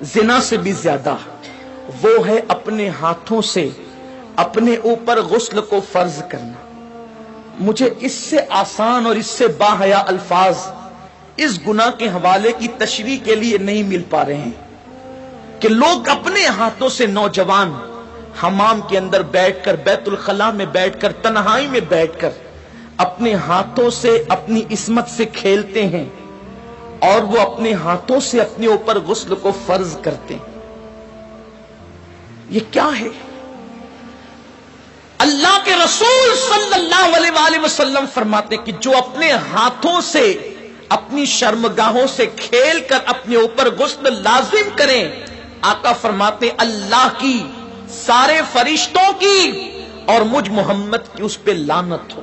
जिना से भी ज्यादा वो है अपने हाथों से अपने ऊपर गुस्ल को फर्ज करना। मुझे इससे आसान और इससे बाहया अल्फाज इस गुनाह के हवाले की तशरीह के लिए नहीं मिल पा रहे हैं कि लोग अपने हाथों से, नौजवान हमाम के अंदर बैठकर, बैतुल खला में बैठकर, तन्हाई में बैठकर अपने हाथों से अपनी इस्मत से खेलते हैं और वो अपने हाथों से अपने ऊपर गुस्ल को फर्ज करते हैं। ये क्या है? अल्लाह के रसूल सल्लल्लाहु अलैहि वसल्लम फरमाते कि जो अपने हाथों से अपनी शर्मगाहों से खेल कर अपने ऊपर गुस्ल लाजिम करें, आका फरमाते अल्लाह की, सारे फरिश्तों की और मुझ मोहम्मद की उस पे लानत हो।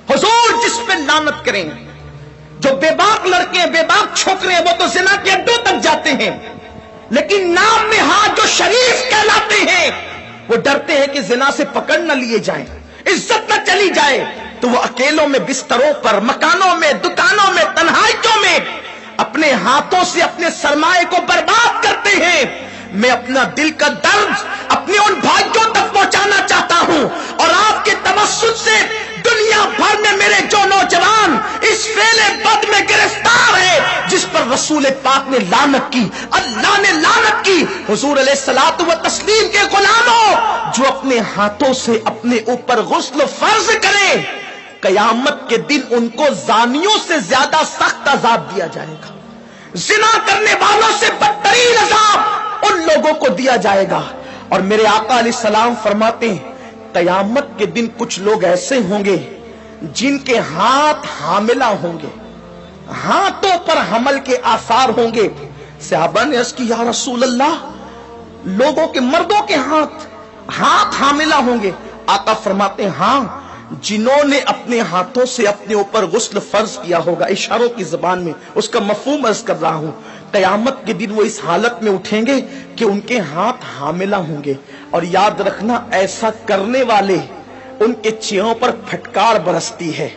हुजूर जिस पे लानत करें, जो बेबाक लड़के, बेबाक छोकरे, वो तो जिना के अड्डों तक जाते हैं, लेकिन नाम में हाथ जो शरीफ कहलाते हैं, वो डरते हैं कि जिना से पकड़ न लिए जाएं, इज्जत न चली जाए, तो वो अकेलों में, बिस्तरों पर, मकानों में, दुकानों में, तन्हाइयों में अपने हाथों से अपने सरमाए को बर्बाद करते हैं। मैं अपना दिल का दर्द अपने उन भाइयों तक पहुंचाना चाहता हूं और आपके तवस्सुत से दुनिया भर में मेरे जो नौजवान इस फेले बद में गिरफ्तार है, जिस पर रसूल पाक ने लानत की, अल्लाह ने लानत की, हुजूर अलैहिस्सलातु व तस्लीम के गुलामों, जो अपने हाथों से अपने ऊपर गुस्ल फर्ज करें, कयामत के दिन उनको जानियों से ज्यादा सख्त अजाब दिया जाएगा। जिना करने वालों से बदतरीन अजाब उन लोगों को दिया जाएगा। और मेरे आका अलैहिस्सलाम फरमाते हैं कयामत के दिन कुछ लोग ऐसे होंगे जिनके हाथ हामिला होंगे, हाथों पर हमल के आसार होंगे। सहाबा ने अर्ज़ की या रसूल अल्लाह, लोगों के, मर्दों के हाथ हामिला होंगे? आका फरमाते हैं हाँ, जिन्होंने अपने हाथों से अपने ऊपर गुस्ल फर्ज किया होगा। इशारों की जबान में उसका मफहूम अर्ज कर रहा हूं। कयामत के दिन वो इस हालत में उठेंगे कि उनके हाथ हामिला होंगे। और याद रखना, ऐसा करने वाले उनके चेहरों पर फटकार बरसती है,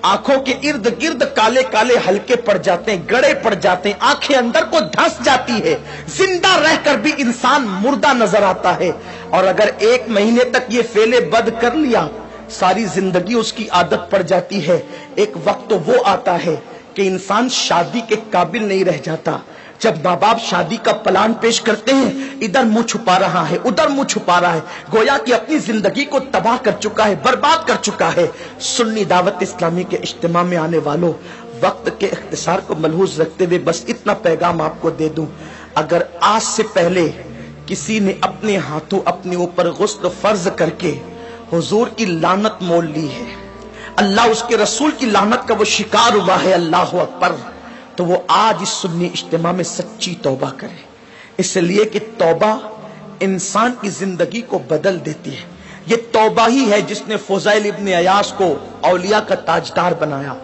आंखों के इर्द गिर्द काले काले हल्के पड़ जाते हैं, गड़े पड़ जाते हैं, आंखें अंदर को धंस जाती है, जिंदा रहकर भी इंसान मुर्दा नजर आता है। और अगर 1 महीने तक ये फेले बद कर लिया, सारी जिंदगी उसकी आदत पड़ जाती है। एक वक्त तो वो आता है कि इंसान शादी के काबिल नहीं रह जाता। जब माँ बाप शादी का प्लान पेश करते हैं, इधर मुंह छुपा रहा है, उधर मुंह छुपा रहा है, गोया कि अपनी जिंदगी को तबाह कर चुका है, बर्बाद कर चुका है। सुन्नी दावत इस्लामी के इज्तिमा में आने वालों, वक्त के इख्तिसार को मलहूज रखते हुए बस इतना पैगाम आपको दे दूं, अगर आज से पहले किसी ने अपने हाथों अपने ऊपर गुस्ल फर्ज करके हुजूर की लानत मोल ली है, अल्लाह उसके रसूल की लानत का वो शिकार हुआ है, अल्लाह अकबर, तो वो आज इस सुन्नी इज्तिमा में सच्ची तौबा करे। इसलिए कि तौबा इंसान की जिंदगी को बदल देती है। ये तौबा ही है जिसने फुज़ैल इब्न अयास को औलिया का ताजदार बनाया।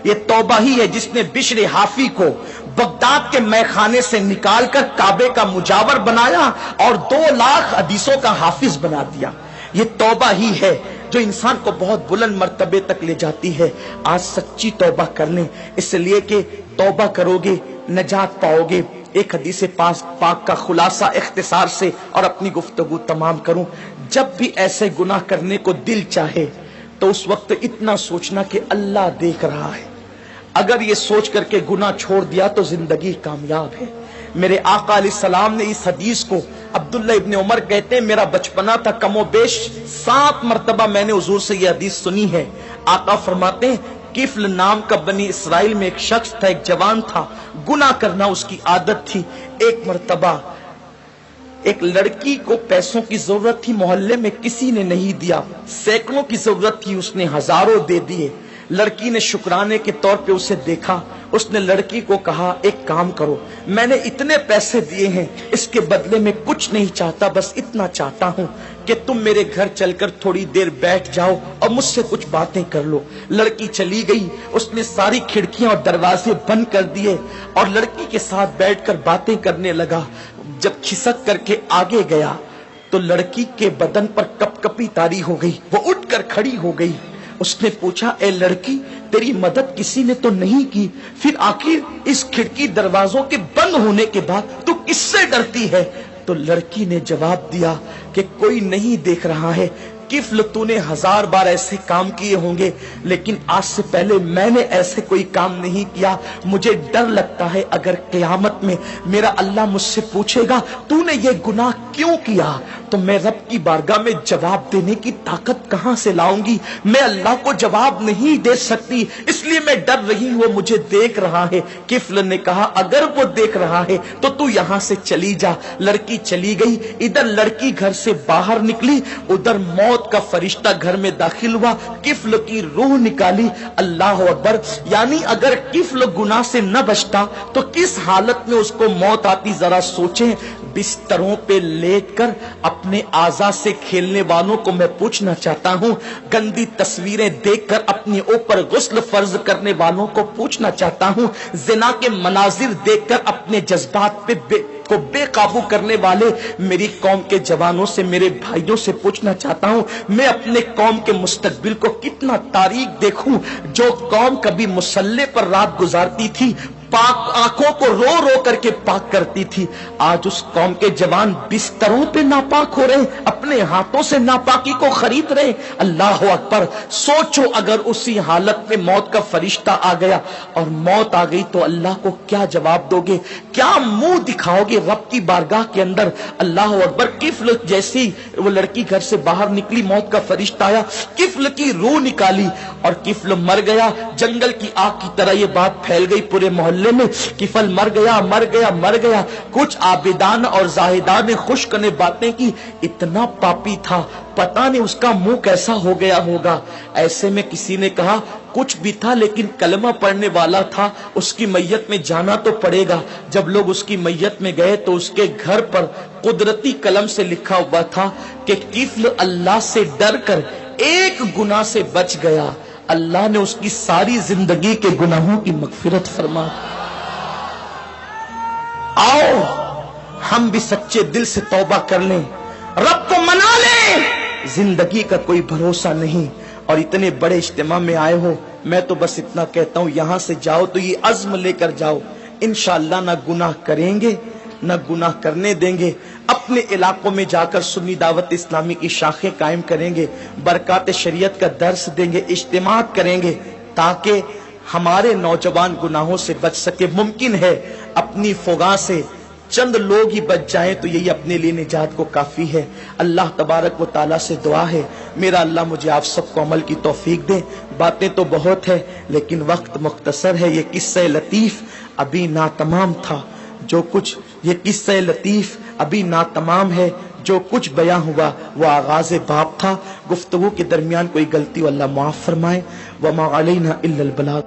ये तौबा ही है जिसने बिश्र हाफी को बगदाद के मैखाने से निकालकर काबे का मुजावर बनाया और 2 लाख हदीसों का हाफिज बना दिया। ये तौबा ही है जो इंसान को बहुत बुलंद मर्तबे तक ले जाती है। आज सच्ची तौबा कर लें, इसलिए कि तौबा करोगे नजात पाओगे। एक हदीस पाक का खुलासा इख्तिसार से और अपनी गुफ्तगू तमाम करूं, जब भी ऐसे गुनाह करने को दिल चाहे तो उस वक्त इतना सोचना कि अल्लाह देख रहा है। अगर ये सोच करके गुनाह छोड़ दिया तो जिंदगी कामयाब है। मेरे आका अलैहिस्सलाम ने इस हदीस को, अब्दुल्ला इब्न उमर कहते हैं मेरा बचपना था, कमोबेश 7 मरतबा मैंने हुजूर से ये हदीस सुनी है। आका फरमाते हैं किफ्ल नाम का बनी इसराइल में एक शख्स था, एक जवान था, गुनाह करना उसकी आदत थी। एक मरतबा एक लड़की को पैसों की जरूरत थी, मोहल्ले में किसी ने नहीं दिया, सैकड़ों की जरूरत थी, उसने हजारों दे दिए। लड़की ने शुक्राने के तौर पे उसे देखा, उसने लड़की को कहा एक काम करो, मैंने इतने पैसे दिए हैं, इसके बदले में कुछ नहीं चाहता, बस इतना चाहता हूं कि तुम मेरे घर चलकर थोड़ी देर बैठ जाओ और मुझसे कुछ बातें कर लो। लड़की चली गई, उसने सारी खिड़कियां और दरवाजे बंद कर दिए और लड़की के साथ बैठकर बातें करने लगा। जब खिसक करके आगे गया तो लड़की के बदन पर कपकपी तारी हो गई, वो उठकर खड़ी हो गई। उसने पूछा ए लड़की, तेरी मदद किसी ने तो नहीं की, फिर आखिर इस खिड़की दरवाजों के बंद होने के बाद तू کس سے ڈرتی ہے؟ تو لڑکی نے جواب دیا کہ کوئی نہیں دیکھ رہا ہے، کفل تو نے 1000 بار ایسے کام کیے ہوں گے، لیکن آج سے پہلے میں نے ایسے کوئی کام نہیں کیا، مجھے ڈر لگتا ہے اگر قیامت میں میرا اللہ مجھ سے پوچھے گا تو نے یہ گناہ کیوں کیا، تو میں رب کی بارگاہ میں جواب دینے کی طاقت کہاں سے لاؤں گی؟ میں اللہ کو جواب نہیں دے سکتی، اس لیے میں ڈر رہی ہوں، وہ مجھے دیکھ رہا ہے۔ کفل نے کہا اگر وہ دیکھ رہا ہے تو تو یہاں سے چلی جا۔ لڑکی چلی گئی، ادھر لڑکی گھر سے باہر نکلی، ادھر موت کا فرشتہ گھر میں داخل ہوا، کفل کی روح نکالی۔ اللہ اکبر! یعنی اگر کفل گناہ سے نہ بچتا تو کس حالت میں اس کو موت آتی، ذرا سوچیں۔ بستروں پہ لیٹ کر اپنے اعضاء سے کھیلنے والوں کو میں پوچھنا چاہتا ہوں، گندی تصویریں دیکھ کر اپنے اوپر غسل فرض کرنے والوں کو پوچھنا چاہتا ہوں، زنا کے مناظر دیکھ کر اپنے جذبات پہ بے قابو کرنے والے میری قوم کے جوانوں سے، میرے بھائیوں سے پوچھنا چاہتا ہوں، میں اپنے قوم کے مستقبل کو کتنا تاریک دیکھوں۔ جو قوم کبھی مصلی پر رات گزارتی تھی، پاک آنکھوں کو رو رو کر کے پاک کرتی تھی، آج اس قوم کے جوان بستروں پہ ناپاک ہو رہے ہیں، اپنے ہاتھوں سے ناپاکی کو خرید رہے ہیں۔ اللہ اکبر! سوچو اگر اسی حالت میں موت کا فرشتہ آ گیا اور موت آ گئی تو اللہ کو کیا جواب دو گے؟ کیا منہ دکھاؤ گے رب کی بارگاہ کے اندر؟ اللہ اکبر! کفل جیسی وہ لڑکی گھر سے باہر نکلی، موت کا فرشتہ آیا، کفل کی روح نکالی اور کفل مر گیا۔ جنگل کی آگ کی طرح یہ بات پھیل گئی پورے محلے میں، کفل مر گیا، مر گیا، مر گیا۔ کچھ عابدان اور زاہدان نے خشک نے باتیں کی، اتنا پاپی تھا، پتہ نہیں اس کا منہ کیسا ہو گیا ہوگا۔ ایسے میں کسی نے کہا کچھ بھی تھا لیکن کلمہ پڑھنے والا تھا، اس کی میت میں جانا تو پڑے گا۔ جب لوگ اس کی میت میں گئے تو اس کے گھر پر قدرتی قلم سے لکھا ہوا تھا کہ کفل اللہ سے ڈر کر ایک گناہ سے بچ گیا، اللہ نے اس کی ساری زندگی کے گناہوں کی مغفرت فرما۔ آؤ ہم بھی سچے دل سے توبہ کر لیں، رب کو منا لیں۔ زندگی کا کوئی بھروسہ نہیں، اور اتنے بڑے اجتماع میں آئے ہو، میں تو بس اتنا کہتا ہوں یہاں سے جاؤ تو یہ عزم لے کر جاؤ، انشاءاللہ نہ گناہ کریں گے نہ گناہ کرنے دیں گے۔ اپنے علاقوں میں جا کر سنی دعوت اسلامی کی شاخیں قائم کریں گے، برکات شریعت کا درس دیں گے، اجتماع کریں گے تاکہ ہمارے نوجوان گناہوں سے بچ سکے۔ ممکن ہے اپنی فغاں سے چند لوگ ہی بچ جائیں تو یہی اپنے لیے نجات کو کافی ہے۔ اللہ تبارک و تعالیٰ سے دعا ہے میرا اللہ مجھے آپ سب کو عمل کی توفیق دے۔ باتیں تو بہت ہے لیکن وقت مختصر ہے۔ یہ قصہ لطیف ابھی ناتمام تھا، جو کچھ یہ قصہ لطیف ابھی ناتمام ہے، جو کچھ بیاں ہوا وہ آغاز باب تھا۔ گفتگو کے درمیان کوئی غلطی اللہ معاف فرمائے۔ وما علینا الا البلاغ